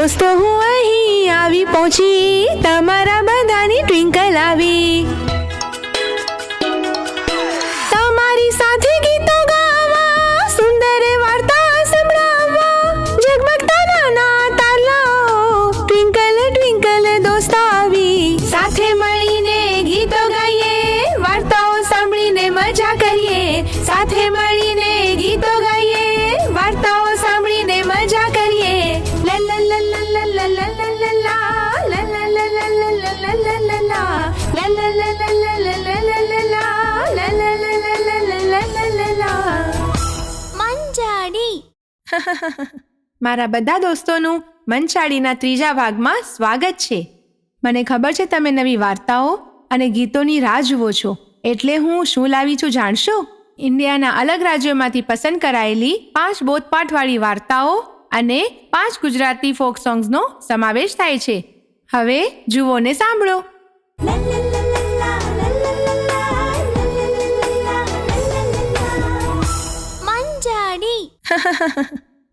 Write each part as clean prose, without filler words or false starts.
દોસ્તો હું અહીં આવી પહોંચી, તમારા બધાની ટ્વિંકલ આવી. તમારી સાથે ગીતો ગાવા, સુંદર વાર્તા સંભળાવવા, ઝગમગતા નાના તારલાઓ, ટ્વિંકલ ટ્વિંકલ દોસ્ત આવી. સાથે મળીને ગીતો ગાઈએ, વાર્તાઓ સાંભળીને મજા કરીએ. સાથે મળીને ગીતો ગાઈએ, વાર્તાઓ સાંભળીને મજા કરીએ. મારા બધા દોસ્તોનું મંચાળીના ત્રીજા ભાગમાં સ્વાગત છે. મને ખબર છે તમે નવી વાર્તાઓ અને ગીતોની રાહ જુઓ છો, એટલે હું શું લાવી છું જાણશો? ઇન્ડિયાના અલગ રાજ્યોમાંથી પસંદ કરાયેલી 5 બોધપાઠવાળી વાર્તાઓ અને 5 ગુજરાતી ફોક સોંગ્સનો સમાવેશ થાય છે. હવે જુઓ ને સાંભળો.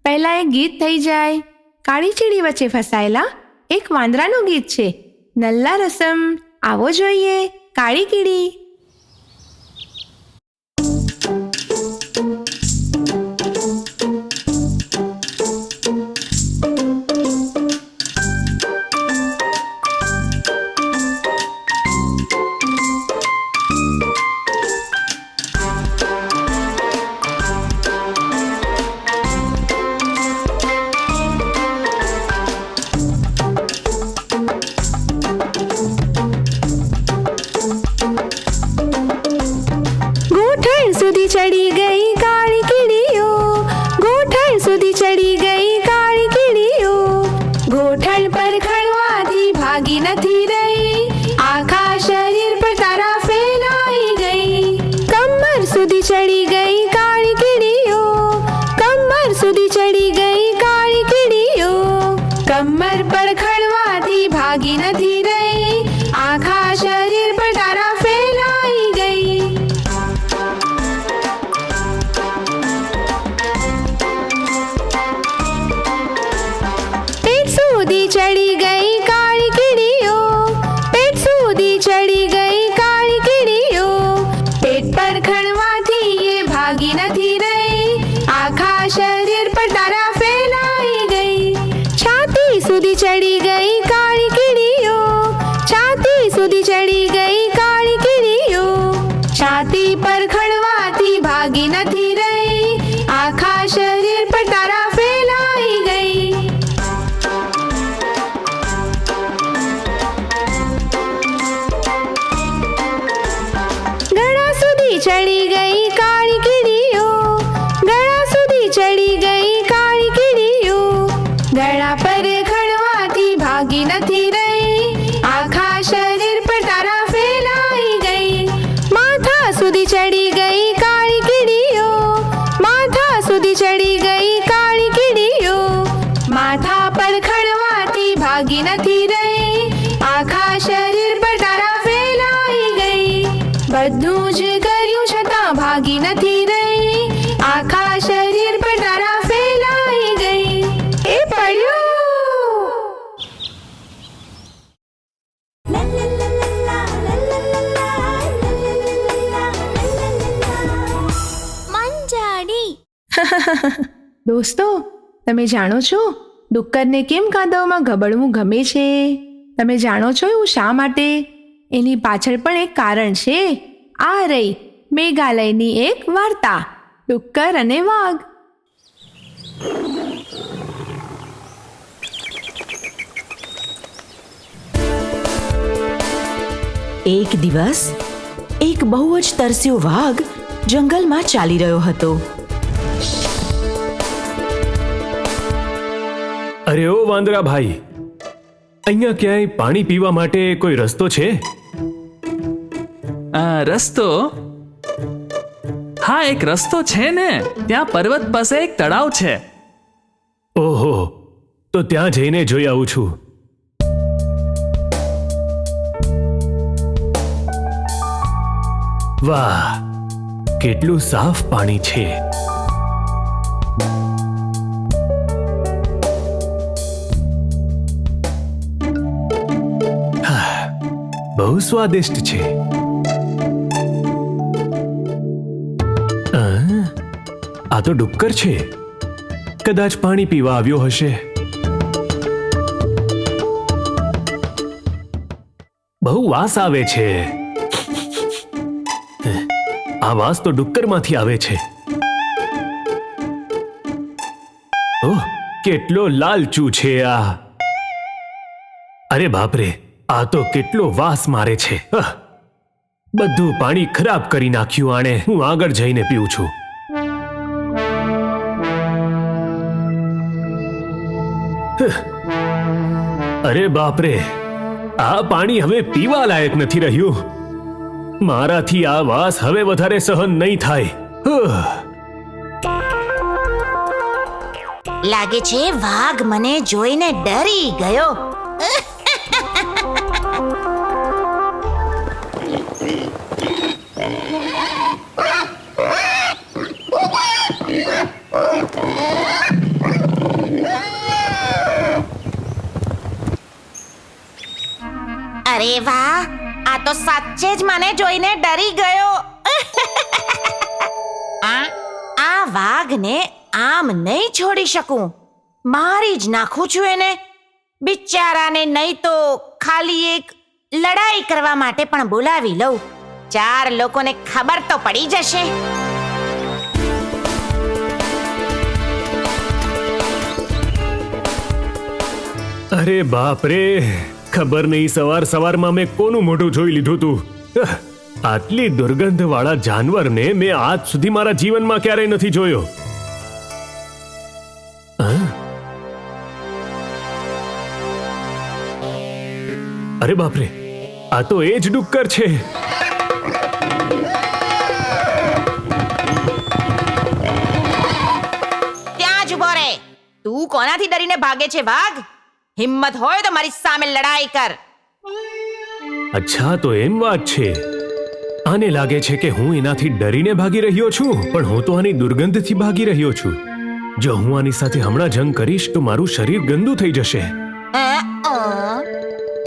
પહેલા એક ગીત થઈ જાય. કાળી ચીડી વચ્ચે ફસાયેલા એક વાંદરાનું ગીત છે. નલ્લા રસમ આવો જોઈએ કાળી કીડી. ચડી ગઈ કાળી કીડીઓ, ગોઠણ સુધી ચડી ગઈ કાળી કીડીઓ. ગોઠણ પર ખડવાથી ભાગી નથી રહી, આખા શરીર પર તારા ફેલાઈ ગઈ. કમર સુધી ચડી ગઈ કાળી કીડીઓ, કમર સુધી ચડી ગઈ કાળી કીડીઓ. કમર પર ખડવાથી ભાગી નથી રહી, આખા શરીર પર તારા ફેલાઈ ગઈ. ચડી ગઈ કાળી કીડીઓ, પેટ સુધી ચડી ગઈ કાળી કીડીઓ. પેટ પર ખડવાથી એ ભાગી નથી રહી, આખા શરીર પર તારા ફેલાઈ ગઈ. છાતી સુધી ચડી ગઈ કાળી કીડીઓ, છાતી સુધી ચડી ગઈ કાળી કીડીઓ. છાતી પર ખડવાથી ભાગી નથી રહી, આખા શરીર પર તારા ફેલાઈ ગઈ. ચડી ગઈ કાળી કીડીઓ, ગળા સુધી ચડી ગઈ કાળી કીડીઓ. ગળા પર ખડવાથી ભાગી નથી રહી, આખા શરીર પર તારા ફેલાઈ ગઈ. માથા સુધી ચડી ગઈ કાળી કીડીઓ, માથા સુધી ચડી ગઈ કાળી કીડીઓ. માથા પર ખડવાથી ભાગી નથી રહી, આખા શરીર પર તારા ફેલાઈ ગઈ. બધું જ ભાગી નથી રહી, આખા શરીર પર તારા ફેલાઈ ગઈ. એ પડ્યું. દોસ્તો, તમે જાણો છો ડુક્કરને કેમ કાદવમાં ગબડવું ગમે છે? તમે જાણો છો એવું શા માટે? એની પાછળ પણ એક કારણ છે. આ રહી મેઘાલયની એક વાર્તા, ડુક્કર અને વાઘ. એક દિવસ એક બહુ જ તરસ્યો વાઘ જંગલમાં ચાલી રહ્યો હતો. અરે ઓ વાંદરા ભાઈ, અહીંયા ક્યાંય પાણી પીવા માટે કોઈ રસ્તો છે? રસ્તો? હા, એક રસ્તો છે ને. ત્યાં પર્વત પાસે એક તળાવ છે. ઓહો, તો ત્યાં જઈને જોઈ આવું છું. વાહ, કેટલું સાફ પાણી છે. બહુ સ્વાદિષ્ટ છે. આ તો ડુક્કર છે. કદાચ પાણી પીવા આવ્યો હશે. બહુ વાસ આવે છે. આ વાસ તો ડુક્કરમાંથી આવે છે. ઓહ, કેટલો લાલચુ છે આ. અરે બાપરે, આ તો કેટલો વાસ મારે છે. બધું પાણી ખરાબ કરી નાખ્યું આણે. હું આગળ જઈને પીઉં છું. અરે બાપરે, આ પાણી હવે પીવા લાયક નથી રહ્યું. મારાથી આ વાસ હવે વધારે સહન નહીં થાય. લાગે છે વાઘ મને જોઈને ડરી ગયો. અરે વાહ, આ તો સાચે જ મને જોઈને ડરી ગયો. આ વાઘને આમ નહીં છોડી શકું. મારી જ નાખું છું એને. બિચારાને નહીં તો ખાલી એક લડાઈ કરવા માટે પણ બોલાવી લઉં. 4 લોકોને ખબર તો પડી જશે. અરે બાપરે, ખબર નહીં સવાર સવારમાં મેં કોનું મોઢું જોઈ લીધું તું. આટલી દુર્ગંધવાળા જાનવરને મેં આજ સુધી મારા જીવનમાં ક્યારેય નથી જોયો. અરે બાપરે, આ તો એ જ ડુક્કર છે. ત્યાં જ ઉભો રહે. તું કોનાથી ડરીને ભાગે છે વાઘ? હિંમત હોય તો મારી સામે લડાઈ કર. અચ્છા, તો એમ વાત છે. આને લાગે છે કે હું એનાથી ડરીને ભાગી રહ્યો છું, પણ હું તો આની દુર્ગંધથી ભાગી રહ્યો છું. જો હું આની સાથે હમણાં જંગ કરીશ તો મારું શરીર ગંદુ થઈ જશે.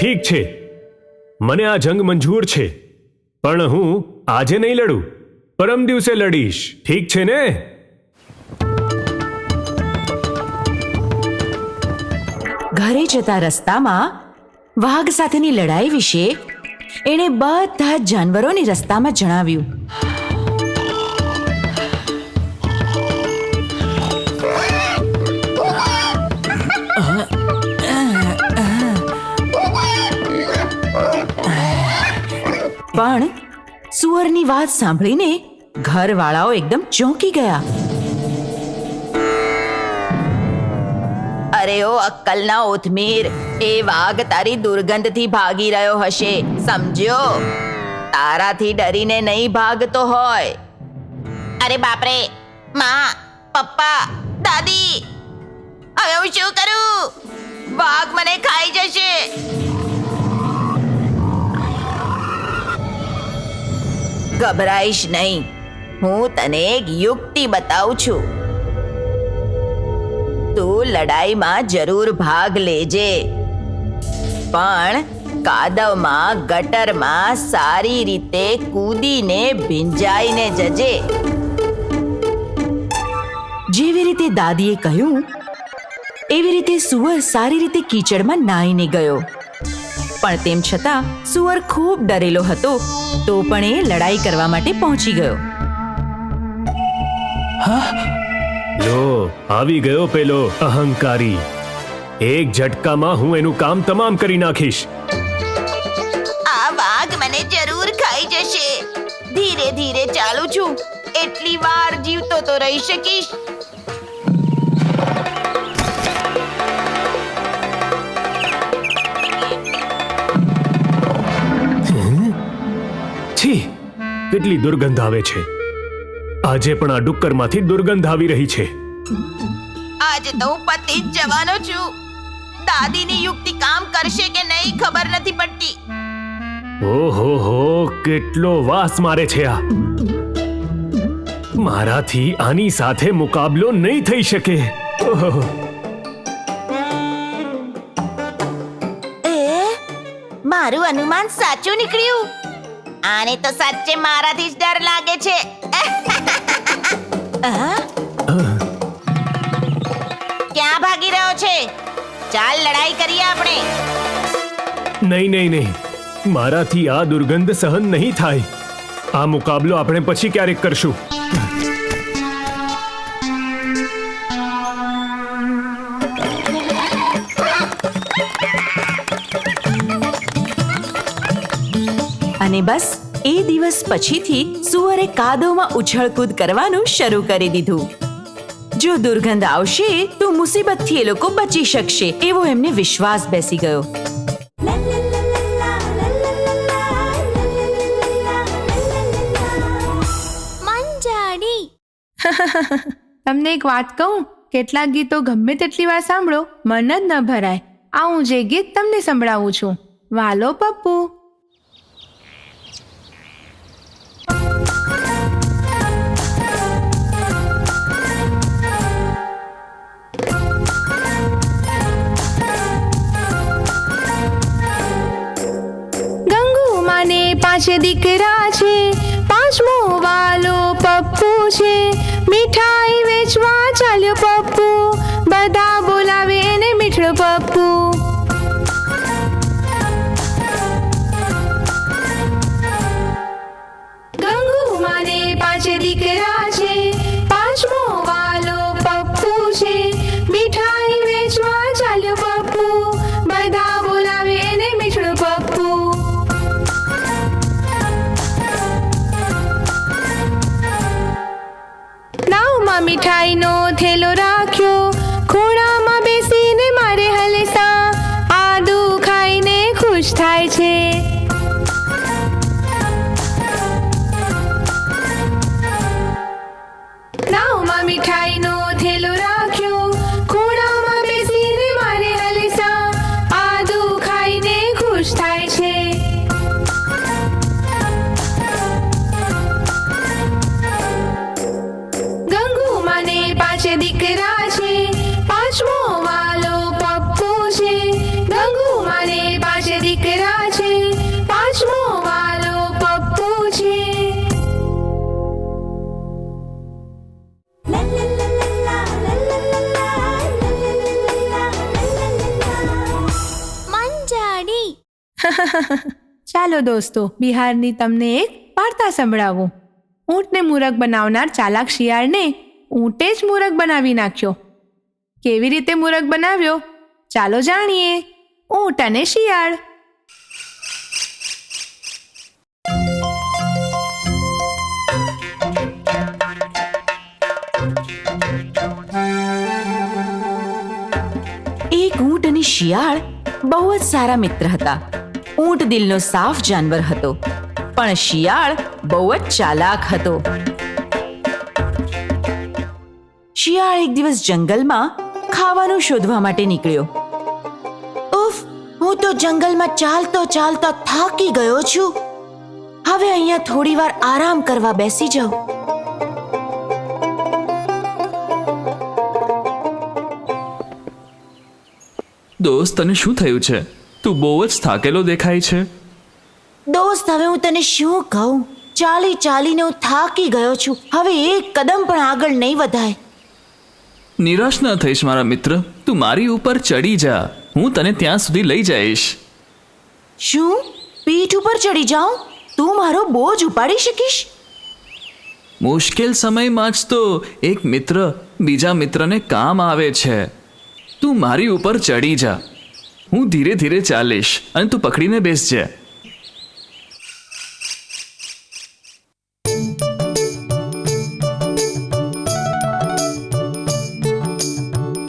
ઠીક છે, મને આ જંગ મંજૂર છે, પણ હું આજે નહીં લડું, પરમ દિવસે લડીશ. ઠીક છે ને? ઘરે જતા રસ્તામાં વાઘ સાથેની લડાઈ વિશે એણે બધા જ જાનવરોને રસ્તામાં જણાવ્યું. પણ સુઅરની વાત સાંભળીને ઘરવાળાઓ એકદમ ચોંકી ગયા. અરે ઓ અક્કલના ઓથમીર, એ વાઘ તારી દુર્ગંધથી ભાગી રહ્યો હશે, સમજ્યો? તારાથી ડરીને નહીં ભાગતો હોય. અરે બાપરે, માં, પપ્પા, દાદી, હવે હું શું કરું? વાઘ મને ખાઈ જશે. ગભરાઈશ નહીં, હું તને એક યુક્તિ બતાવું છું. તું લડાઈમાં જરૂર ભાગ લેજે, પણ કાદવમાં ગટરમાં સારી રીતે કૂદીને ભીંજાઈને જજે. જેવી રીતે દાદીએ કહ્યું એવી રીતે સુઅર સારી રીતે કીચડમાં નાહીને ગયો. પણ તેમ છતાં સુઅર ખૂબ ડરેલો હતો, તો પણ એ લડાઈ કરવા માટે પહોંચી ગયો. લો, આવી ગયો પેલો અહંકારી. એક ઝટકામાં હું એનું કામ તમામ કરી નાખીશ. આ વાઘ મને જરૂર ખાઈ જશે. ધીરે ધીરે ચાલું છું, એટલી વાર જીવતો તો રહી શકીશ. છી, કેટલી દુર્ગંધ આવે છે. આજે પણ આ ડુક્કરમાંથી દુર્ગંધ આવી રહી છે. આજે તો હું પતી જ જવાનો છું. દાદીની યુક્તિ કામ કરશે કે નહીં ખબર નથી પડતી. ઓહો હો, કેટલો વાસ મારે છે આ. મારાથી આની સાથે મુકાબલો નહીં થઈ શકે. મારું અનુમાન સાચું નીકળ્યું. આને તો સાચે મારાથી જ ડર લાગે છે. ક્યાં ભાગી રહ્યો છે? ચાલ લડાઈ કરીએ આપણે. નહીં નહીં નહીં, મારાથી આ દુર્ગંધ સહન નહીં થાય. આ મુકાબલો આપણે પછી ક્યારેક કરશું. અને બસ એ દિવસ પછીથી સુવરે કાદવમાં ઉછળકૂદ કરવાનું શરૂ કરી દીધું. જો દુર્ગંધ આવશે તો મુસીબતથી એ લોકો બચી શકશે એવો એમને વિશ્વાસ બેસી ગયો. તમને એક વાત કહું, કેટલાક ગીતો ગમે તેટલી વાર સાંભળો મન જ ન ભરાય. આ હું જે ગીત તમને સંભળાવું છું, વાલો પપ્પુ. ગંગુ માને 5 દીકરા છે, 5મો વાલો પપ્પુ છે. મીઠાઈ વેચવા ચાલ્યો પપ્પુ, બધા બોલાવે એને મીઠડો પપ્પુ. ગંગુ માને 5 દીકરા છે, 5મો વાલો પપ્પુ છે. મીઠાઈ વેચવા ચાલ્યો પપ્પુ, બધા બોલાવે એને મીઠડો પપ્પુ. નાવમાં મીઠાઈનો થેલો રાખ્યો, ખૂણામાં બેસીને મારે હલેસા. આદુ ખાઈને ખુશ થાય છે. નાવમાં મીઠાઈનો થેલો રાખ્યો, ખૂણામાં બેસીને મારે હલેસા. આદુ ખાઈને ખુશ થાય છે. ગંગુ માને 5 દીકરા છે, 5મો વાલો પપ્પુ છે. ગંગુ માને 5 દીકરા છે, 5મો વાલો પપ્પુ છે. ચાલો દોસ્તો, બિહારની તમને એક વાર્તા સંભળાવું. ઊંટને મૂરખ બનાવનાર ચાલાક શિયાળને ઊંટે જ મૂરખ બનાવી નાખ્યો. કેવી રીતે મૂરખ બનાવ્યો? ચાલો જાણીએ. ઊંટ અને શિયાળ. એક ઊંટ અને શિયાળ બહુ જ સારા મિત્ર હતા. ઊંટ દિલનો સાફ જાનવર હતો, પણ શિયાળ બહુ જ ચાલાક હતો. શિયાળ એક દિવસ જંગલમાં ખાવાનું શોધવા માટે નીકળ્યો. ઉફ, હું તો જંગલમાં ચાલતો ચાલતો થાકી ગયો છું. હવે અહીંયા થોડી વાર આરામ કરવા બેસી જાઉં. દોસ્ત, તને શું થયું છે? તું બહુ જ થાકેલો દેખાય છે. દોસ્ત, હવે હું તને શું કહું? ચાલી ચાલીને હું થાકી ગયો છું. હવે એક કદમ પણ આગળ નહીં વધાય. નિરાશ ન થઈશ મારા મિત્ર. તું મારી ઉપર ચડી જા, હું તને ત્યાં સુધી લઈ જઈશ. શું? પીઠ ઉપર ચડી જાઉં? તું મારો બોજ ઉપાડી શકીશ? મુશ્કેલ સમયમાં જ તો એક મિત્ર બીજા મિત્રને કામ આવે છે. તું મારી ઉપર ચડી જા, હું ધીરે ધીરે ચાલીશ અને તું પકડીને બેસજે.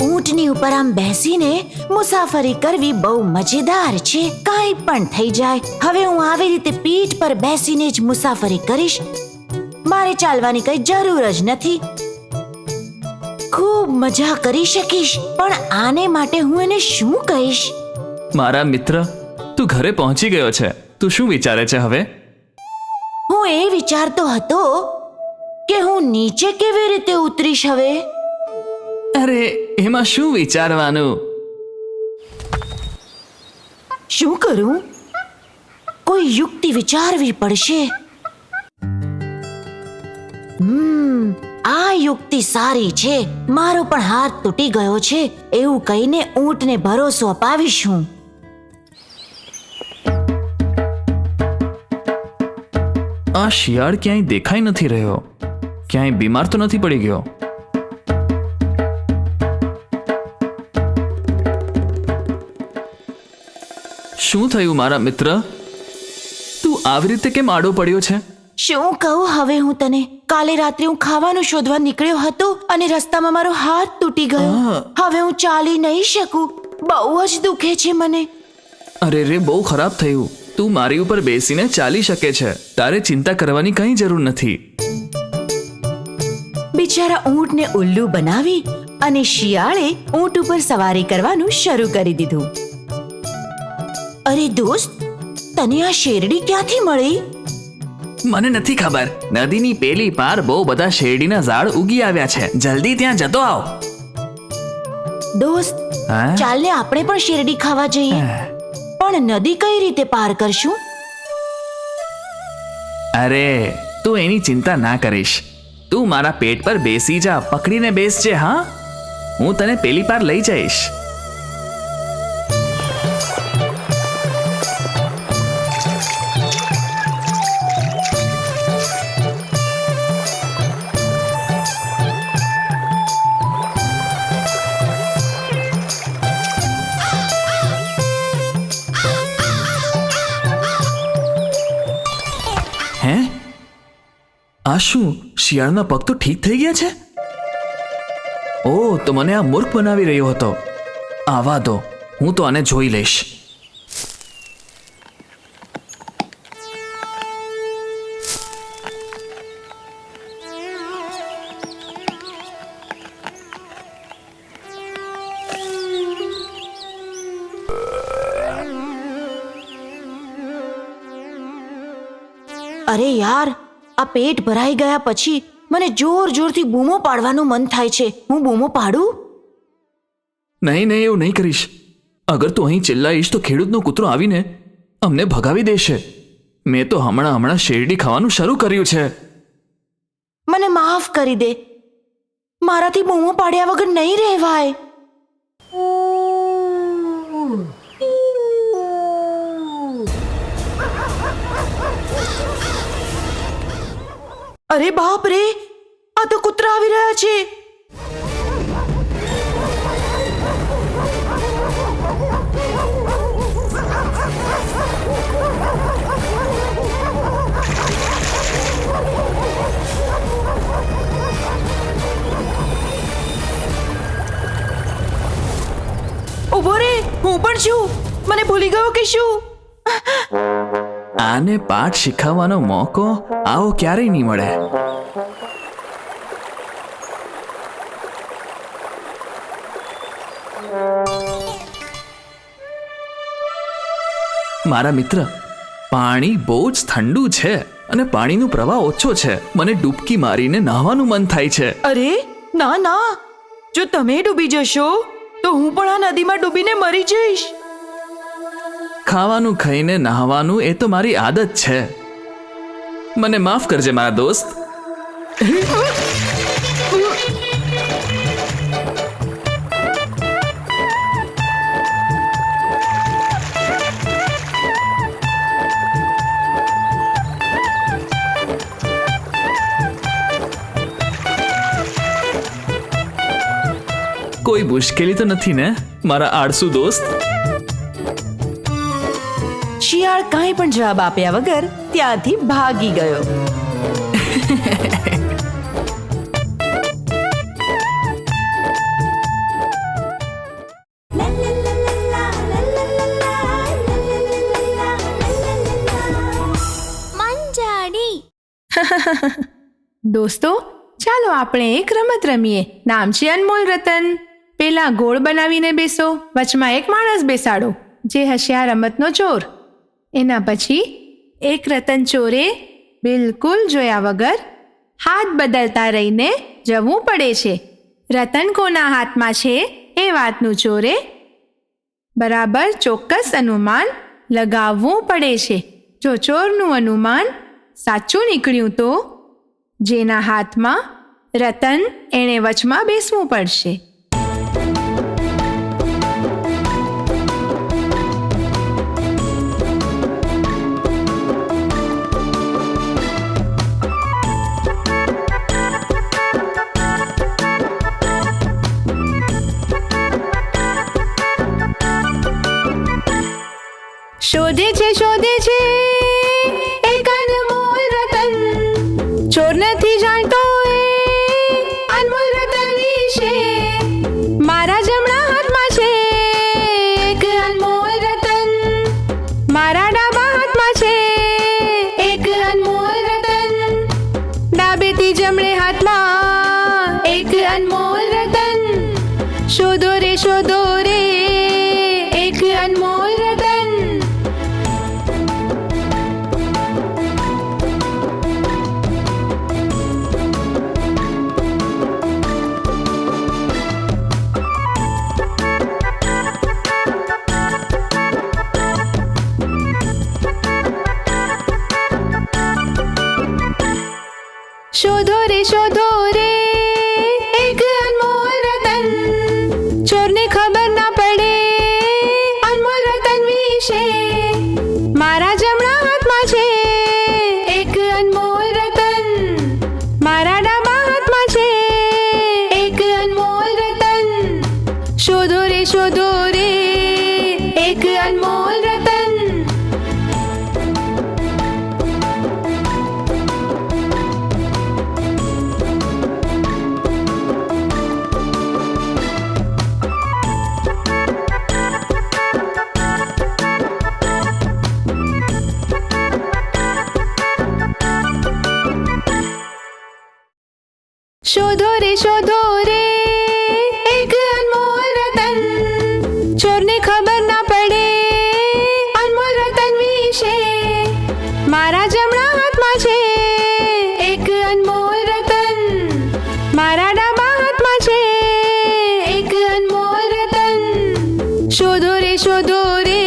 ઊંટની ઉપર આમ બેસીને મુસાફરી કરવી બહુ મજેદાર છે. કાંઈ પણ થઈ જાય, હવે હું આવી રીતે પીઠ પર બેસીને જ મુસાફરી કરીશ. મારે ચાલવાની કઈ જરૂર જ નથી. ખૂબ મજા કરી શકીશ. પણ આને માટે હું એને શું કહીશ? મારા મિત્ર, તું ઘરે પહોંચી ગયો છે. તું શું વિચારે છે હવે? હું એ વિચારતો હતો કે હું નીચે કેવી રીતે ઉતરીશ હવે. અરે, એમાં શું વિચારવાનું? શું કરું? કોઈ યુક્તિ વિચારવી પડશે. આ યુક્તિ સારી છે. મારો પણ હાથ તૂટી ગયો છે એવું કહીને ઊંટને ભરોસો અપાવીશ હું. આ શિયાળ ક્યાંય દેખાઈ નથી રહ્યો. ક્યાંય બીમાર તો નથી પડી ગયો? શું થયું મારા મિત્ર? તું આવી રીતે કેમ આડો પડ્યો છે? શું કહું હવે હું તને? કાલે રાત્રે હું ખાવાનું શોધવા નીકળ્યો હતો અને રસ્તામાં મારો હાથ તૂટી ગયો. હવે હું ચાલી નહીં શકું. બહુ જ દુખે છે મને. અરે રે, બહુ ખરાબ થયું. તું મારી ઉપર બેસીને ચાલી શકે છે. તારે ચિંતા કરવાની કંઈ જરૂર નથી. બિચારા ઊંટને ઉલ્લુ બનાવી અને શિયાળે ઊંટ ઉપર સવારી કરવાનું શરૂ કરી દીધું. અરે દોસ્ત, તને આ શેરડી ક્યાંથી મળી? મને નથી ખબર. નદીની પેલી પાર બહુ બધા શેરડીના ઝાડ ઉગી આવ્યા છે. જલ્દી ત્યાં જતો આવ. દોસ્ત, હા? ચાલ ને આપણે પણ શેરડી ખાવા જઈએ. પણ નદી કઈ રીતે પાર કરશું? અરે, તું એની ચિંતા ના કરીશ. તું મારા પેટ પર બેસી જા. પકડીને બેસજે. હા, હું તને પેલી પાર લઈ જઈશ. હે, આ શું? શિયાળના પગ તો ઠીક થઈ ગયા છે? ઓ, તો મને આ મૂર્ખ બનાવી રહ્યો હતો. આવા દો, હું તો આને જોઈ લઈશ. અરે યાર, આ પેટ ભરાઈ ગયા પછી મને જોર જોરથી બૂમો પાડવાનું મન થાય છે. હું બૂમો પાડું? નહીં, એવું નહીં કરીશ. અગર તું અહીં ચિલ્લાઈશ તો ખેડૂતનો કૂતરો આવીને અમને ભગાવી દેશે. મેં તો હમણાં શેરડી ખાવાનું શરૂ કર્યું છે. મને માફ કરી દે. મારાથી બૂમો પાડ્યા વગર નહીં રહેવાય. અરે બાપ રે, આ તો કૂતરા આવી રહ્યા છે. ઉભો રે, હું પણ છું. મને ભૂલી ગયો કે શું? આને પાઠ શીખવવાનો મોકો આવો ક્યારેય નહીં મળે. મારા મિત્ર, પાણી બહુ જ ઠંડુ છે અને પાણીનો પ્રવાહ ઓછો છે. મને ડૂબકી મારીને નહાવાનું મન થાય છે. અરે ના ના, જો તમે ડૂબી જશો તો હું પણ આ નદીમાં ડૂબીને મરી જઈશ. ખાવાનું ખાઈને નહાવાનું એ તો મારી આદત છે. મને માફ કરજે મારા દોસ્ત. કોઈ મુશ્કેલી તો નથી ને મારા આળસુ દોસ્ત? શિયાળ કાંઈ પણ જવાબ આપ્યા વગર ત્યાંથી ભાગી ગયો. દોસ્તો, ચાલો આપણે એક રમત રમીએ. નામ છે અનમોલ રતન. પેલા ગોળ બનાવીને બેસો, વચમાં એક માણસ બેસાડો જે હશે આ રમતનો ચોર. એના પછી એક રતન ચોરે બિલકુલ જોયા વગર હાથ બદલતા રહીને જવું પડે છે. રતન કોના હાથમાં છે એ વાતનું ચોરે બરાબર ચોક્કસ અનુમાન લગાવવું પડે છે. જો ચોરનું અનુમાન સાચું નીકળ્યું તો જેના હાથમાં રતન એણે વચમાં બેસવું પડશે. શોધે છે એક અનમોલ રતન, ચોર નથી જાણતો એ અનમોલ રતન વિશે. મારા જમણા હાથમાં છે એક અનમોલ રતન, મારા ડાબા હાથમાં છે એક અનમોલ રતન, ડાબેથી જમણે હાથમાં એક અનમોલ રતન. શોધો રે એક અનમોલ રતન. શોધો રે એક અનમોલ રતન, ચોરને ખબર ના પડે અનમોલ રતન વિશે. મારા જમણા હાથમાં છે એક અનમોલ રતન, મારા ડાબા હાથમાં છે એક અનમોલ રતન. શોધો રે એક અનમોલ રતન. શોધો રે એક અનમોલ રતન, ચોરને ખબર ના પડે અનમોલ રતન વિશે. મારા જમણા હાથમાં છે એક અનમોલ રતન, મારા ડાબા હાથમાં છે એક અનમોલ રતન. શોધો રે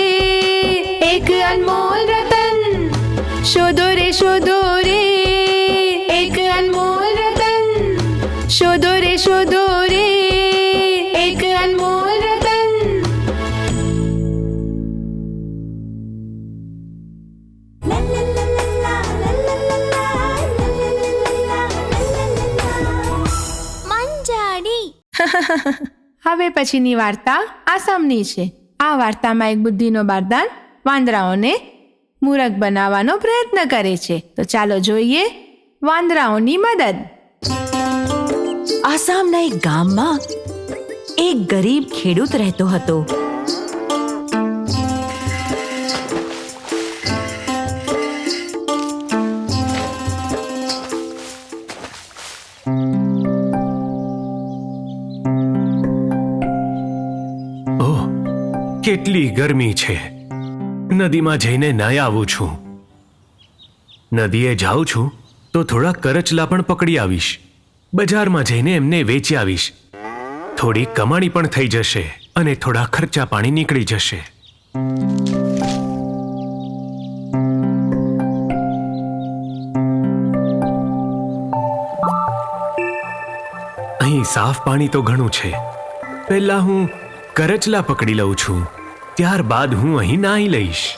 એક અનમોલ રતન. શોધો રે એક અનમોલ રતન. શોધો રે એક અનમોલ રતન. હવે પછીની વાર્તા આસામની છે. આ વાર્તામાં એક બુદ્ધિનો બારદાન વાંદરાઓને મૂરખ બનાવવાનો પ્રયત્ન કરે છે. તો ચાલો જોઈએ વાંદરાઓની મદદ. આસામના એક ગામમાં એક ગરીબ ખેડૂત રહેતો હતો. ઓહ, કેટલી ગરમી છે. નદીમાં જઈને નાહી આવું છું. નદીએ જાઉં છું તો થોડા કરચલા પણ પકડી આવીશ. બજારમાં જઈને એમને વેચી આવીશ. થોડી કમાણી પણ થઈ જશે અને થોડા ખર્ચા પાણી નીકળી જશે. અહીં સાફ પાણી તો ઘણું છે. પહેલા હું કરચલા પકડી લઉં છું, ત્યારબાદ હું અહીં નાહી લઈશ.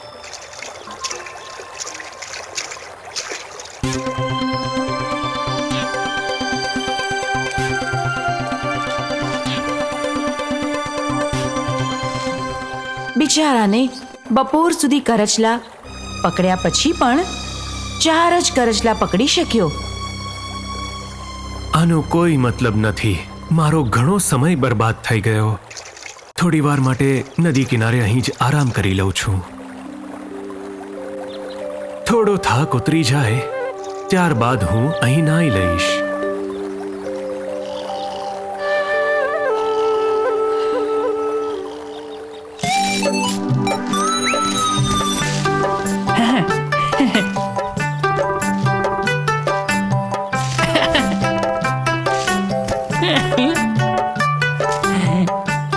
બિચારાને બપોર સુધી કરચલા પકડ્યા પછી પણ 4 જ કરચલા પકડી શક્યો. આનો કોઈ મતલબ નથી. મારો ઘણો સમય બરબાદ થઈ ગયો. થોડી વાર માટે નદી કિનારે અહીં જ આરામ કરી લઉં છું. થોડો થાક ઉતરી જાય ત્યારબાદ હું અહીં નાહી લઈશ.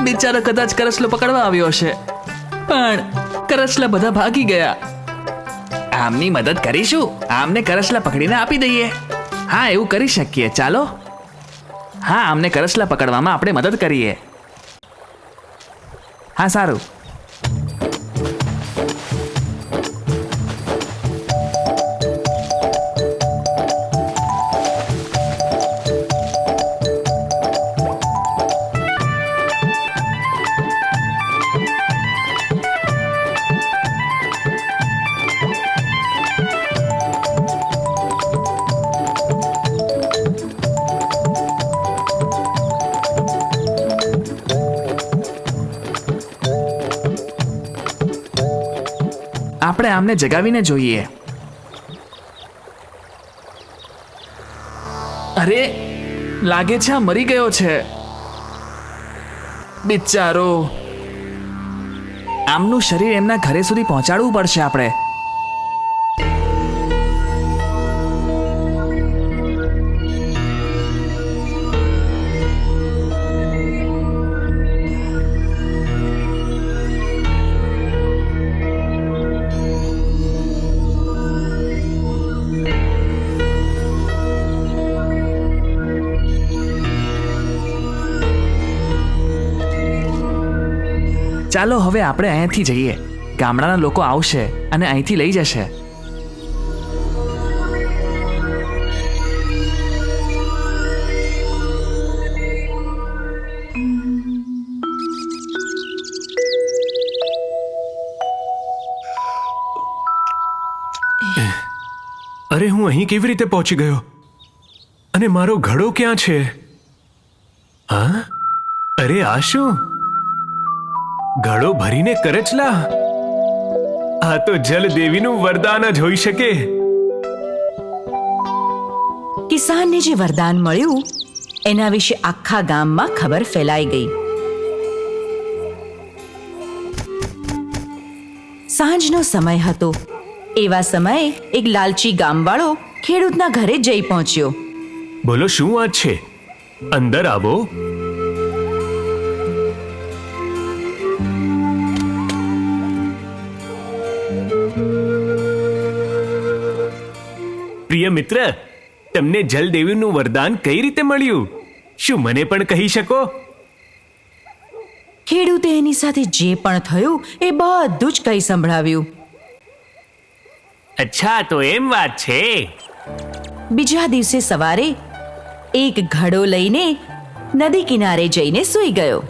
બિચારો કદાચ કરચલો પકડવા આવ્યો હશે, પણ કરચલા બધા ભાગી ગયા. આમની મદદ કરીશું. આમને કરસલા પકડીને આપી દઈએ. હા, એવું કરી શકીએ. ચાલો. હા, આમને કરસલા પકડવામાં આપણે મદદ કરીએ. હા, સારું. આપણે આમને જગાવીને જોઈએ. અરે, લાગે છે આ મરી ગયો છે. બિચારો. આમનું શરીર એમના ઘરે સુધી પહોંચાડવું પડશે આપણે. ચાલો હવે આપણે અહીંયાથી જઈએ. ગામડાના લોકો આવશે અને અહીંથી લઈ જશે. અરે, હું અહીં કેવી રીતે પહોંચી ગયો? અને મારો ઘડો ક્યાં છે? હા, અરે આ શું? ઘડો ભરીને કરચલા. આ તો જલદેવીનું વરદાન જ હોઈ શકે. કિસાનને જે વરદાન મળ્યું એના વિશે આખા ગામમાં ખબર ફેલાઈ ગઈ. સાંજનો સમય હતો. એવા સમયે એક લાલચી ગામવાળો ખેડૂતના ઘરે જઈ પહોંચ્યો. બોલો, શું વાત છે? અંદર આવો. પ્રિય મિત્ર, તમને જલદેવીનું વરદાન કઈ રીતે મળ્યું? શું મને પણ કહી શકો? ખેડૂતે એની સાથે જે પણ થયું એ બધું જ કહી સંભળાવ્યું. અચ્છા, તો એમ વાત છે. બીજા દિવસે સવારે એક ઘડો લઈને નદી કિનારે જઈને સૂઈ ગયો.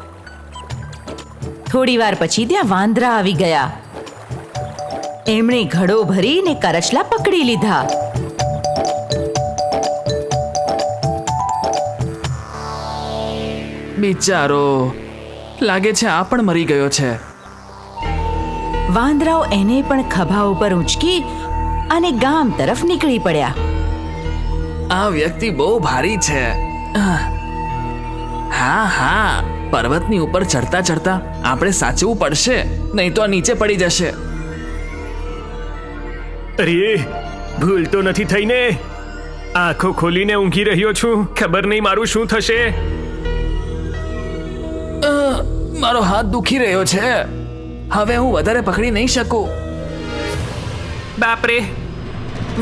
થોડી વાર પછી ત્યાં વાંદરા આવી ગયા. એમણે ઘડો ભરીને કરચલા પકડી લીધા. બિચારો. લાગે છે આ પણ મરી ગયો છે. વાંદરાઓ એને પણ ખભા ઉપર ઊંચકી અને ગામ તરફ નીકળી પડ્યા. આ વ્યક્તિ બહુ ભારી છે. હા હા, પર્વતની ઉપર ચડતા ચડતા આપણે સાચવવું પડશે, નહીં તો આ નીચે પડી જશે. અરે, ભૂલ તો નથી થઈ ને? આંખો ખોલીને ઊંઘી રહ્યો છું. ખબર નહીં મારું શું થશે. મારો હાથ દુખી રહ્યો છે. હવે હું વધારે પકડી નહીં શકું. બાપરે,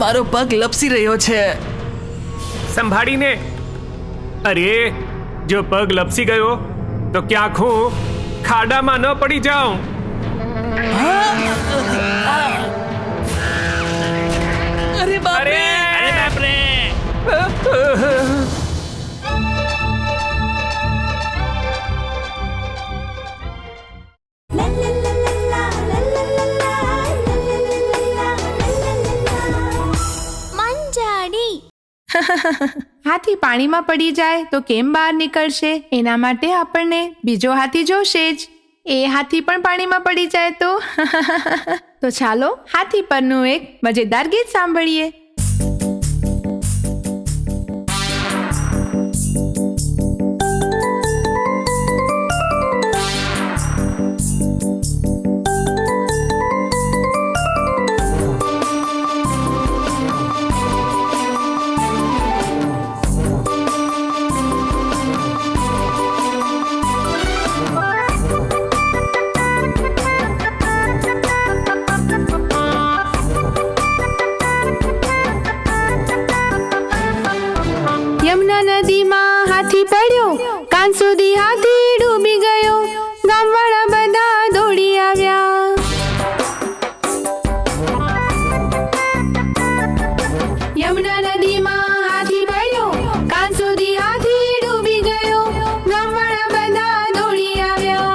મારો પગ લપસી રહ્યો છે. સંભાળીને. અરે, જો પગ લપસી ગયો તો ક્યાંક હું ખાડામાં ન પડી જાઉં. અરે બાપરે! અરે બાપરે! હાથી પાણીમાં પડી જાય તો કેમ બહાર નીકળશે? એના માટે આપણને બીજો હાથી જોશે જ. એ હાથી પણ પાણીમાં પડી જાય તો તો ચાલો હાથી પરનું એક મજેદાર ગીત સાંભળીએ. નદીમાં હાથી પડ્યો, કાન સુધી હાથી ડૂબી ગયો, ગામવાળા બધા દોડી આવ્યા. યમુના નદીમાં હાથી પડ્યો, કાન સુધી હાથી ડૂબી ગયો, ગામવાળા બધા દોડી આવ્યા.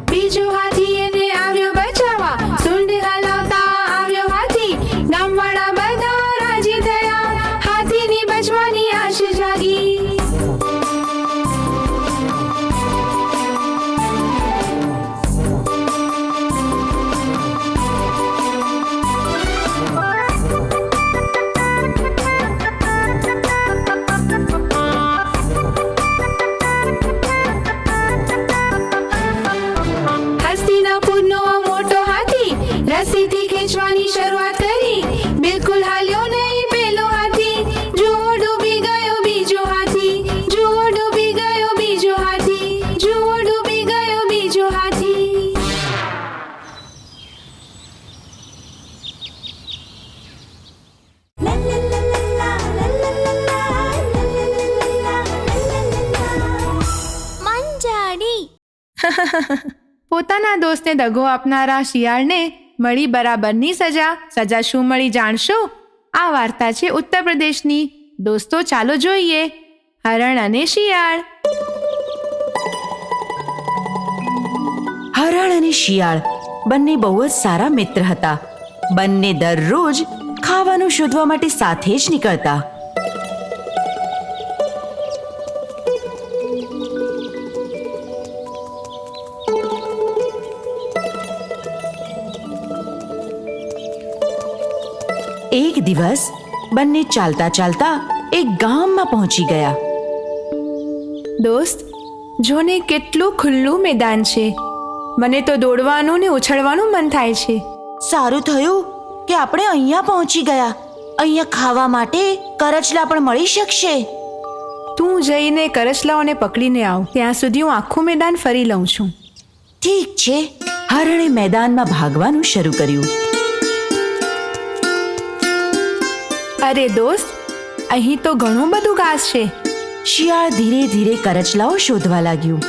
બીજો હાથી એને આવ્યો બચાવવા, સૂંઢ હલાવતા આવ્યો હાથી, ગામવાળા બધા રાજી થયા, હાથીની બચવાની આશ જાગી. હસ્તિનાપુરનો મોટો હાથી રસ્સીથી ખેંચવાની શરૂઆત કરી, બિલકુલ હાલ્યો નહીં પેલો હાથી, જુઓ ડૂબી ગયો બીજો હાથી, જુઓ ડૂબી ગયો બીજો હાથી, જુઓ ડૂબી ગયો બીજો હાથી. પોતાના દોસ્તને દગો આપનારા શિયાળને મળી બરાબરની સજા. સજા શું મળી જાણશો? આ વાર્તા છે ઉત્તર પ્રદેશની. દોસ્તો ચાલો જોઈએ, હરણ અને શિયાળ. હરણ અને શિયાળ બંને બહુ જ સારા મિત્ર હતા. બંને દરરોજ ખાવાનું શોધવા માટે સાથે જ નીકળતા. એક દિવસ બંને ચાલતા ચાલતા એક ગામમાં પહોંચી ગયા. દોસ્ત, જોને કેટલું ખુલ્લું મેદાન છે. મને તો દોડવાનું ને ઉછળવાનું મન થાય છે. સારું થયું કે આપણે અહીંયા પહોંચી ગયા. અહીંયા ખાવા માટે કરચલા પણ મળી શકશે. તું જઈને કરચલાઓને પકડીને આવ, ત્યાં સુધી હું આખું મેદાન ફરી લઉં છું. ઠીક છે. હરણે મેદાનમાં ભાગવાનું શરૂ કર્યું. અરે દોસ્ત, અહીં તો ઘણું બધું ઘાસ છે. શિયાળ ધીરે ધીરે કરચલાઓ શોધવા લાગ્યું.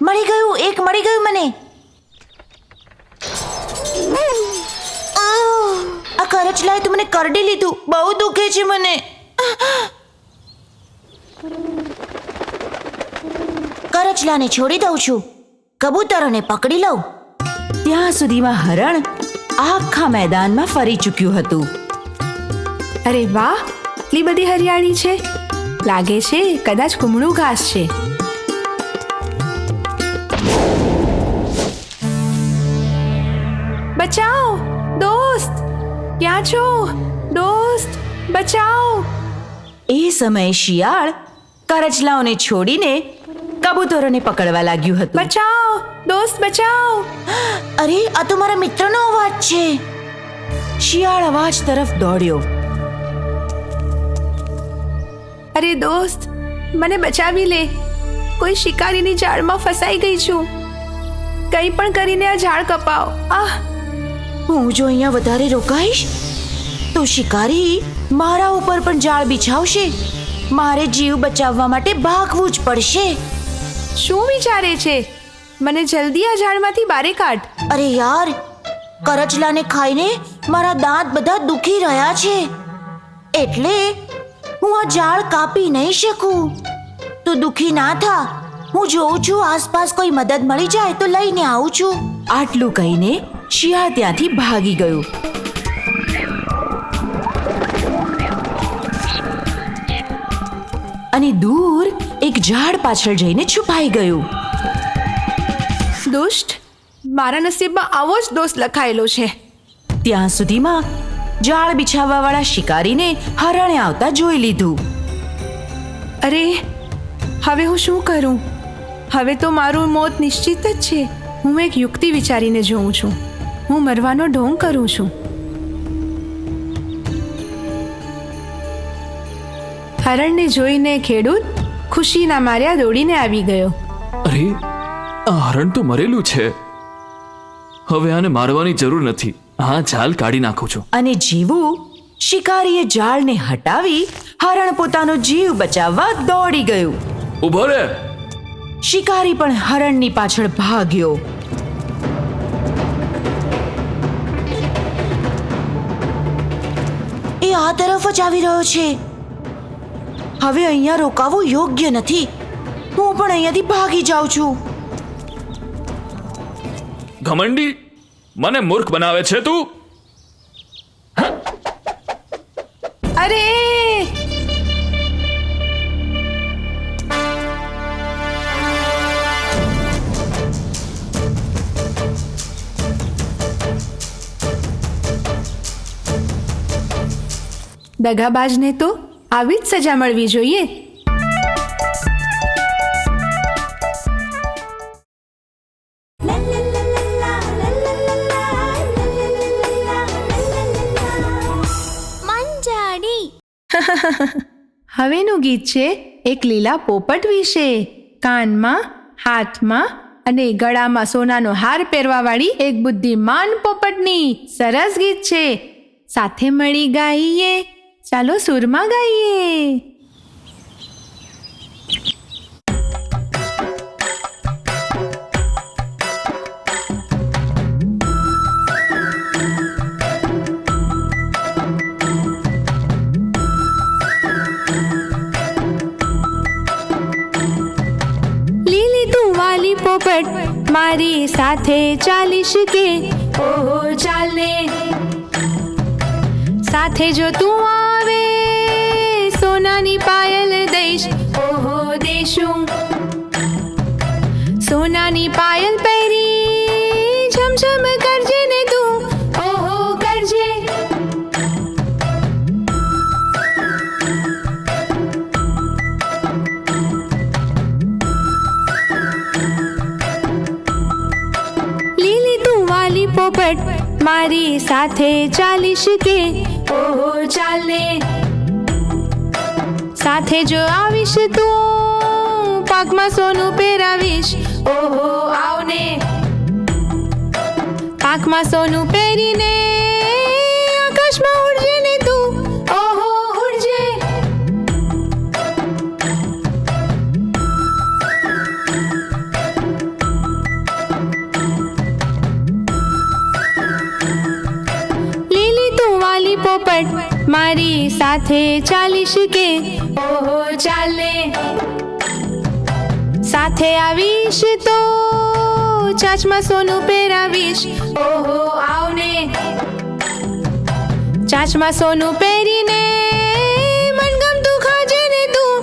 મળી ગયું, એક મળી ગયું મને. આ કરચલાએ તો મને કરડી લીધું. બહુ દુખે છે મને. કરચલાને છોડી દઉં છું, કબૂતરોને પકડી લઉં. ત્યાં સુધીમાં હરણ આખા મેદાનમાં ફરી ચૂક્યું હતું. અરે વાહ, એટલી બધી હરિયાળી છે. લાગે છે કદાચ કુમળું ઘાસ છે. બચાઓ દોસ્ત, ક્યાં છો દોસ્ત? બચાઓ. એ સમયે શિયાળ કરચલાઓને છોડીને કબૂતરોને પકડવા લાગ્યું હતું. બચાઓ દોસ્ત, બચાઓ. અરે, આ તો મારા મિત્રનો અવાજ છે. શિયાળ અવાજ તરફ દોડ્યો. અરે દોસ્ત, મને બચાવી લે. કોઈ શિકારીની જાળમાં ફસાઈ ગઈ છું. કંઈ પણ કરીને આ ઝાડ કપાવ. હું જો અહીંયા વધારે રોકાઈશ તો શિકારી મારા ઉપર પણ જાળ બિછાવશે. મારે જીવ બચાવવા માટે ભાગવું જ પડશે. શું વિચારે છે? મને જલ્દી આ ઝાડમાંથી બારે કાઢ. અરે યાર, કરચલાને ખાઈને મારા દાંત બધા દુખી રહ્યા છે, એટલે હું આ ઝાડ કાપી નહીં શકું. તું દુખી ના થા, હું જોઉં છું આસપાસ કોઈ મદદ મળી જાય તો લઈને આવું છું. આટલું કહીને શિયાળ ત્યાંથી ભાગી ગયું. અને દૂર એક ઝાડ પાછળ જઈને છુપાઈ ગયું. દુષ્ટ, મારા નસીબમાં આવો જ દોષ લખાયેલો છે. ત્યાં સુધીમાં જાળ બિછાવવાવાળા શિકારીને હરણે આવતા જોઈ લીધું. અરે હવે હું શું કરું? હવે તો મારું મોત નિશ્ચિત જ છે. હું એક યુક્તિ વિચારીને જોઉં છું. હું મરવાનો ઢોંગ કરું છું. હરણને જોઈને ખેડૂત ખુશીના માર્યા દોડીને આવી ગયો. અરે આ હરણ તો મરેલું છે. હવે આને મારવાની જરૂર નથી. હા, જાળ કાઢી નાખું છું. અને જેવું શિકારીએ જાળને હટાવી હરણ પોતાનો જીવ બચાવવા દોડી ગયું. ઊભો રે! શિકારી પણ હરણની પાછળ ભાગ્યો. એ આ તરફ જ આવી રહ્યો છે. હવે અહીંયા રોકાવું યોગ્ય નથી. હું પણ અહીંયાથી ભાગી જાઉં છું. ઘમંડી, મને મૂર્ખ બનાવે છે તું. અરે દગાબાજને તો આવી જ સજા મળવી જોઈએ. હવેનું ગીત છે એક લીલા પોપટ વિશે. કાનમાં, હાથમાં અને ગળામાં સોનાનો હાર પહેરવાવાળી એક બુદ્ધિમાન પોપટની સરસ ગીત છે. સાથે મળી ગાઈએ. ચાલો સૂરમાં ગાઈએ. લીલી તું વાલી પોપટ મારી સાથે ચાલીશ કે? ઓહો ચાલે. સાથે જો તું આવે સોનાની પાયલ દઈશ. ઓહો દેશું. સોનાની પાયલ પહેરી ઝમઝમ કરજે ને તું. ઓહો કરજે. લીલી તું વાલી પોપટ મારી સાથે ચાલીશ કે? ઓહો ચાલે. સાથે જો આવીશ તું પાકમાં સોનું પહેરાવીશ. ઓહો આવને. પાકમાં સોનું પહેરીને આકાશમાં ઉડજે ને તું. ઓહો ઉડજે. લીલી તું વાલી પોપટ મારી સાથે ચાલીશ કે? ઓહો ચાલે. સાથે આવીશ તો ચાંચમાં સોનું પહેરાવીશ. ઓહો આવને. ચાંચમાં સોનું પહેરીને મનગમતું ખાજે ને તું.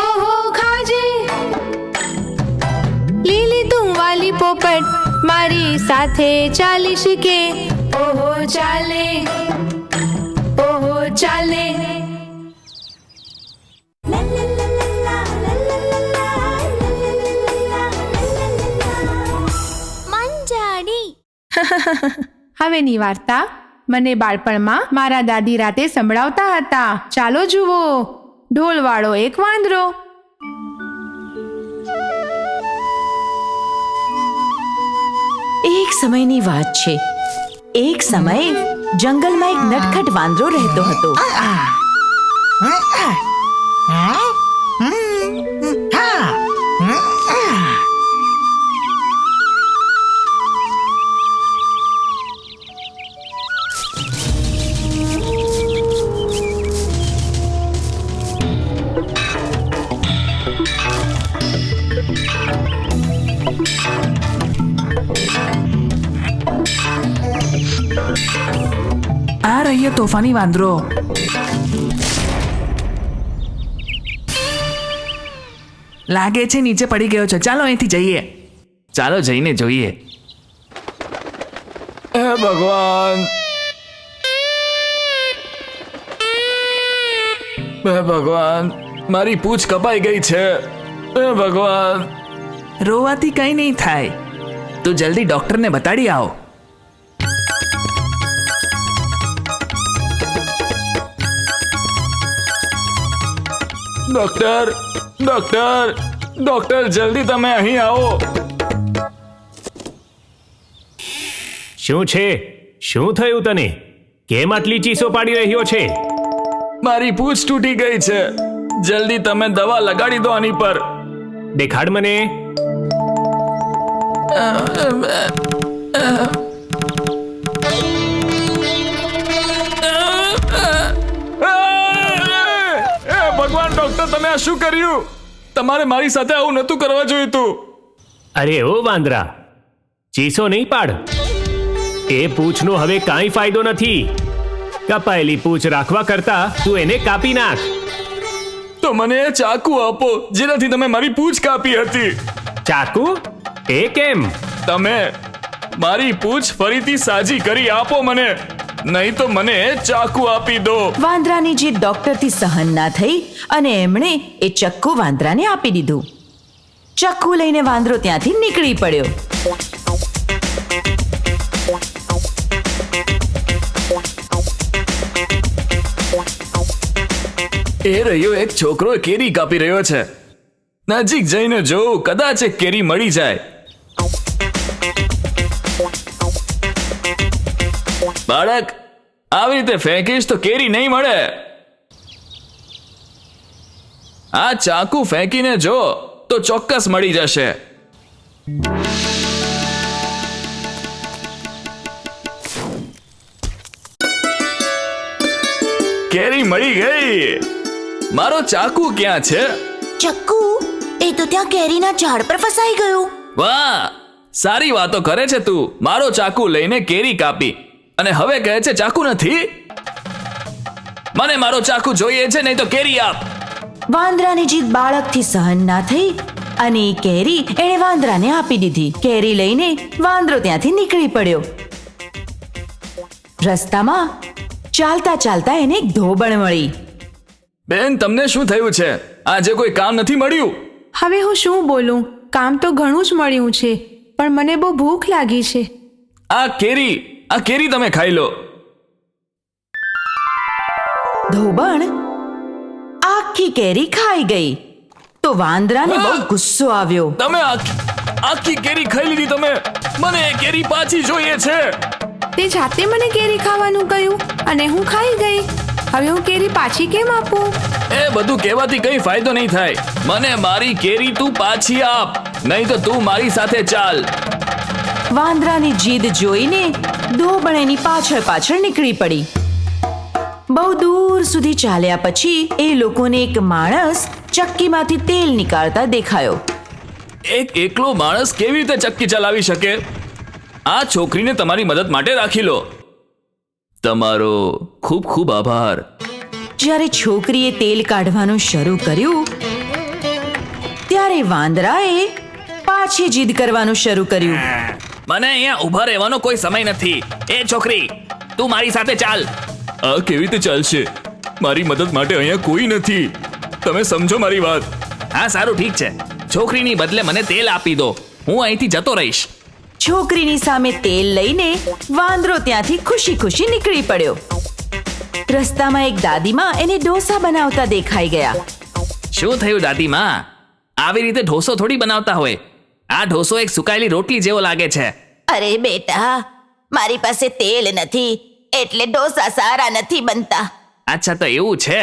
ઓહો ખાજે. લીલી તું વાલી પોપટ મારી સાથે ચાલીશ કે? ઓહો ચાલે. ઓહો ચાલે. હવેની વાર્તા મને બાળપણમાં મારા દાદી રાતે સંભળાવતા હતા. ચાલો જુઓ. ઢોલવાળો એક વાંદરો. એક સમયની વાત છે. એક સમયે જંગલમાં એક નટખટ વાંદરો રહેતો હતો. આ રહ્યો તોફાની વાંદરો. લાગે છે નીચે પડી ગયો છે. ચાલો અહીંથી જઈએ. ચાલો જઈને જોઈએ. હે ભગવાન, હે ભગવાન, મારી પૂંછ કપાઈ ગઈ છે. હે ભગવાન. રોવાથી કંઈ નહીં થાય. તું જલ્દી ડોક્ટરને બતાડી આવો. ડોક્ટર, ડોક્ટર, ડોક્ટર, જલ્દી તમે અહીં આવો. શું છે? શું થયું તને? કેમ આટલી ચીસો પાડી રહ્યો છે? મારી પૂંછ તૂટી ગઈ છે. જલ્દી તમે દવા લગાડી દો આની પર. દેખાડ મને. ભગવાન, ડોક્ટર, તમે આ શું કર્યું? તમારે મારી સાથે આવું નહોતું કરવા જોઈતું. અરે ઓ વાંદરા, ચીસો નહીં પાડ. એ પૂંછનો હવે કાંઈ ફાયદો નથી. કપાયેલી પૂંછ રાખવા કરતા તું એને કાપી નાખ. તો મને એ ચાકુ આપો જેનાથી તમે મારી પૂંછ કાપી હતી. ચાકુ? એ કેમ? તમે મારી પૂંછ ફરીથી સાજી કરી આપો મને, નહીં તો મને ચાકુ આપી દો. વાંદરાની જીદ ડોક્ટરથી સહન ના થઈ અને એમણે એ ચક્કુ વાંદરાને આપી દીધું. ચક્કુ લઈને વાંદરો ત્યાંથી નીકળી પડ્યો. એ રહ્યો એક છોકરો કેરી કાપી રહ્યો છે. નજીક જઈને જોઉં, કદાચ એક કેરી મળી જાય. બાળક, આવી રીતે ફેંકીશ તો કેરી નહીં મળે. આ ચાકુ ફેંકીને જો તો ચોક્કસ મળી જશે. કેરી મળી ગઈ. મારો ચાકુ ક્યાં છે? ચક્કુ, એ તો ત્યાં કેરીના ઝાડ પર ફસાઈ ગયું. વાહ, સારી વાતો કરે છે તું. મારો ચાકુ લઈને કેરી કાપી અને હવે કહે છે ચાકુ નથી. મને મારો ચાકુ જોઈએ છે, નહીં તો કેરી આપ. વાંદરાની જીદ બાળકથી સહન ના થઈ અને એ કેરી એણે વાંદરાને આપી દીધી. કેરી લઈને વાંદરો ત્યાંથી નીકળી પડ્યો. રસ્તામાં ચાલતા ચાલતા એને એક ધોબણ મળી. બેન, તમને શું થયું છે? આજે કોઈ કામ નથી મળ્યું? હવે હું શું બોલું? કામ તો ઘણું જ મળ્યું છે, પણ મને બહુ ભૂખ લાગી છે. આ કેરી તમે ખાઈ લો. ધોબણ આખી કેરી ખાઈ ગઈ તો વાંદરાને બહુ ગુસ્સો આવ્યો. તમે આખી કેરી ખાઈ લીધી તમે. મને એ કેરી પાછી જોઈએ છે. તે જાતે મને કેરી ખાવાનું કહ્યું અને હું ખાઈ ગઈ. હવે હું કેરી પાછી કેમ આપું? એ બધું કહેવાથી કઈ ફાયદો નહીં થાય. મને મારી કેરી તું પાછી આપ, નહીં તો તું મારી સાથે ચાલ. વાંદરાની જીદ જોઈને ધોબણ એની પાછળ પાછળ નીકળી પડી. બહુ દૂર સુધી ચાલ્યા પછી એ લોકોને એક માણસ ચક્કીમાંથી તેલ નીકાળતા દેખાયો. એક એકલો માણસ કેવી રીતે ચક્કી ચલાવી શકે? આ છોકરીને તમારી મદદ માટે રાખી લો. તમારો ખૂબ ખૂબ આભાર. જ્યારે છોકરીએ તેલ કાઢવાનું શરૂ કર્યું ત્યારે વાંદરાએ પાછી જીદ કરવાનું શરૂ કર્યું. મને અહીંયા ઊભા રહેવાનો કોઈ સમય નથી. એ છોકરી, તું મારી સાથે ચાલ. આ કેવી રીતે ચાલશે? મારી મદદ માટે અહીંયા કોઈ નથી. તમે સમજો મારી વાત. હા, સારું, ઠીક છે. છોકરીની બદલે મને તેલ આપી દો. હું અહીંથી જતો રહીશ. છોકરીની સામે તેલ લઈને વાંદરો ત્યાંથી ખુશી ખુશી નીકળી પડ્યો. રસ્તામાં એક દાદીમાં એને ઢોસા બનાવતા દેખાઈ ગયા. શું થયું દાદીમાં? આવી રીતે ઢોસો થોડી બનાવતા હોય. આ ઢોસો એક સુકાયેલી રોટલી જેવો લાગે છે. અરે બેટા, મારી પાસે તેલ નથી એટલે ઢોસા સારા નથી બનતા. અચ્છા, તો એવું છે.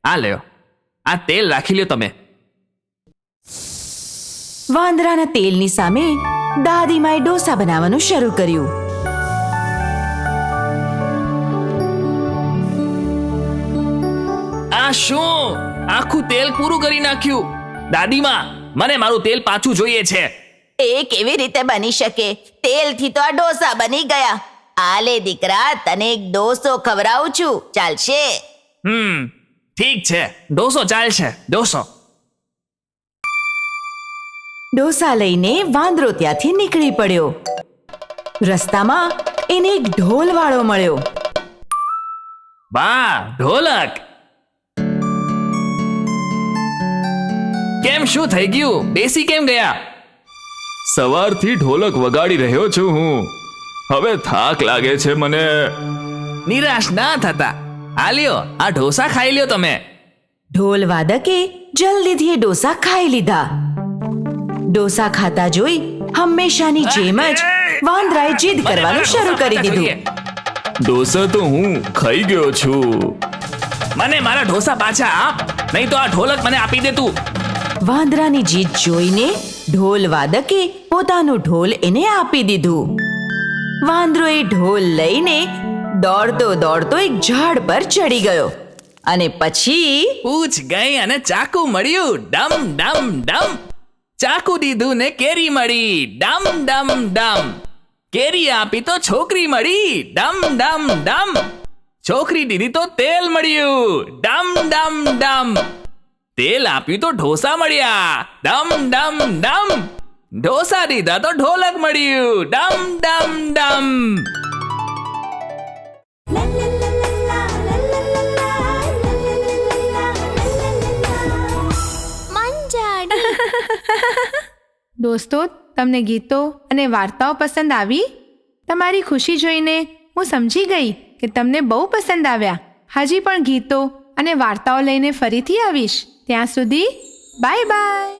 આ લ્યો, આ તેલ રાખી લ્યો તમે. વાંદરાના તેલની સામે દાદીમાએ ઢોસા બનાવવાનું શરૂ કર્યું. આ શું? આખું તેલ પૂરું કરી નાખ્યું. દાદીમાં, મને મારું તેલ પાછું જોઈએ છે. એ કેવી રીતે બની શકે? તેલથી તો આ ઢોસા બની ગયા. આ લે દીકરા, તને એક ઢોસો ખવડાવું છું, ચાલશે? ઠીક છે, ઢોસો ચાલશે. ઢોસો. ઢોસા લઈને વાંદરો ત્યાંથી નીકળી પડ્યો. રસ્તામાં એને એક ઢોલવાળો મળ્યો. વાહ, ઢોલક! કેમ શું થઈ ગયું? બેસી કેમ ગયા? સવારથી ઢોલક વગાડી રહ્યો છું હું. હવે થાક લાગે છે મને. નિરાશ ના થતા. આ લ્યો, આ ઢોસા ખાઈ લ્યો તમે. ઢોલ વાદકે જલ્દીથી એ ડોસા ખાઈ લીધા. ડોસા ખાતા જોઈ હંમેશાની જેમ જ વાંદરાએ જીદ કરવાનું શરૂ કરી દીધું. ડોસા તો હું ખાઈ ગયો છું. મને મારા ઢોસા પાછા આપ, નહીં તો આ ઢોલક મને આપી દે તું. વાંદરાની જીદ જોઈને ઢોલ વાદકે પોતાનું ઢોલ એને આપી દીધું. વાંદરો એ ઢોલ લઈને દોડતો દોડતો એક ઝાડ પર ચડી ગયો અને પછી પૂછ ગઈ અને ચાકુ મળ્યું. ડમ ડમ ડમ. ચાકુ દીધું ને કેરી મળી. ડમ ડમ ડમ. કેરી આપી તો છોકરી મળી. ડમ ડમ ડમ. છોકરી દીધી તો તેલ મળ્યું. ડમ ડમ ડમ. તેલ આપ્યું તો ઢોસા મળ્યા. ડમ ડમ ડમ. ઢોસા દીધા તો ઢોલક મળ્યું. ડમ ડમ ડમ. દોસ્તો, તમને ગીતો અને વાર્તાઓ પસંદ આવી? તમારી ખુશી જોઈને હું સમજી ગઈ કે તમને બહુ પસંદ આવ્યા. હજી પણ ગીતો અને વાર્તાઓ લઈને ફરીથી આવીશ. ત્યાં સુધી બાય બાય.